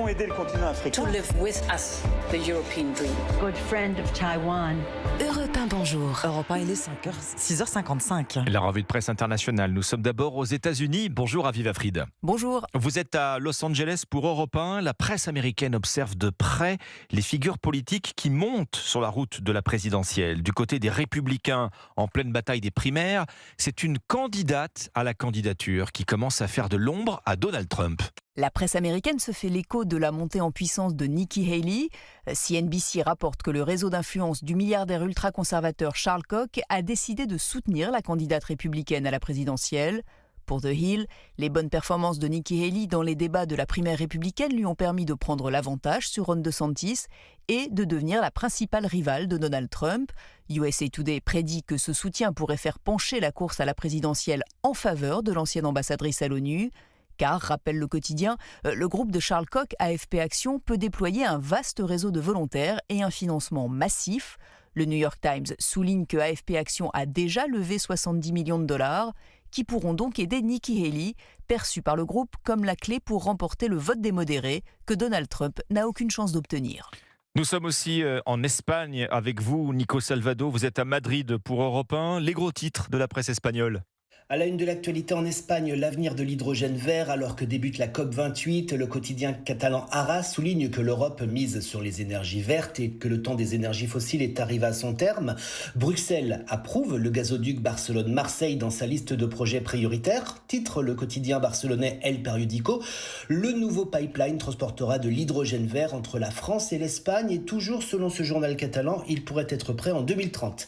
aider le continent africain. To live with us, the European dream. Good friend of Taiwan. Europe 1, bonjour. Europe 1, il est 6h55. La revue de presse internationale. Nous sommes d'abord aux États-Unis. Bonjour Aviva Fried. Bonjour. Vous êtes à Los Angeles pour Europe 1. La presse américaine observe de près les figures politiques qui montent sur la route de la présidentielle. Du côté des Républicains, en pleine bataille des primaires, c'est une candidate à la candidature qui commence à faire de l'ombre à Donald Trump. La presse américaine se fait l'écho de la montée en puissance de Nikki Haley. CNBC rapporte que le réseau d'influence du milliardaire ultra-conservateur Charles Koch a décidé de soutenir la candidate républicaine à la présidentielle. Pour The Hill, les bonnes performances de Nikki Haley dans les débats de la primaire républicaine lui ont permis de prendre l'avantage sur Ron DeSantis et de devenir la principale rivale de Donald Trump. USA Today prédit que ce soutien pourrait faire pencher la course à la présidentielle en faveur de l'ancienne ambassadrice à l'ONU. Car, rappelle le quotidien, le groupe de Charles Koch, AFP Action, peut déployer un vaste réseau de volontaires et un financement massif. Le New York Times souligne que AFP Action a déjà levé 70 millions de dollars, qui pourront donc aider Nikki Haley, perçue par le groupe comme la clé pour remporter le vote des modérés, que Donald Trump n'a aucune chance d'obtenir. Nous sommes aussi en Espagne avec vous, Nico Salvado. Vous êtes à Madrid pour Europe 1. Les gros titres de la presse espagnole. À la une de l'actualité en Espagne, l'avenir de l'hydrogène vert alors que débute la COP28. Le quotidien catalan Ara souligne que l'Europe mise sur les énergies vertes et que le temps des énergies fossiles est arrivé à son terme. Bruxelles approuve le gazoduc Barcelone-Marseille dans sa liste de projets prioritaires. Titre le quotidien barcelonais El Periódico. Le nouveau pipeline transportera de l'hydrogène vert entre la France et l'Espagne et toujours selon ce journal catalan, il pourrait être prêt en 2030.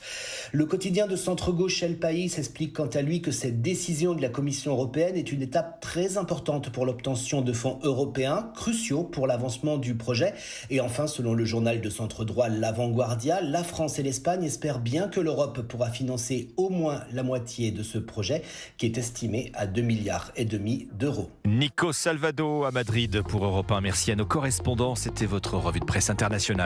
Le quotidien de centre-gauche El País explique quant à lui que cette décision de la Commission européenne est une étape très importante pour l'obtention de fonds européens, cruciaux pour l'avancement du projet. Et enfin, selon le journal de centre-droit La Vanguardia, la France et l'Espagne espèrent bien que l'Europe pourra financer au moins la moitié de ce projet, qui est estimé à 2,5 milliards d'euros. Nico Salvado à Madrid pour Europe 1. Merci à nos correspondants. C'était votre revue de presse internationale.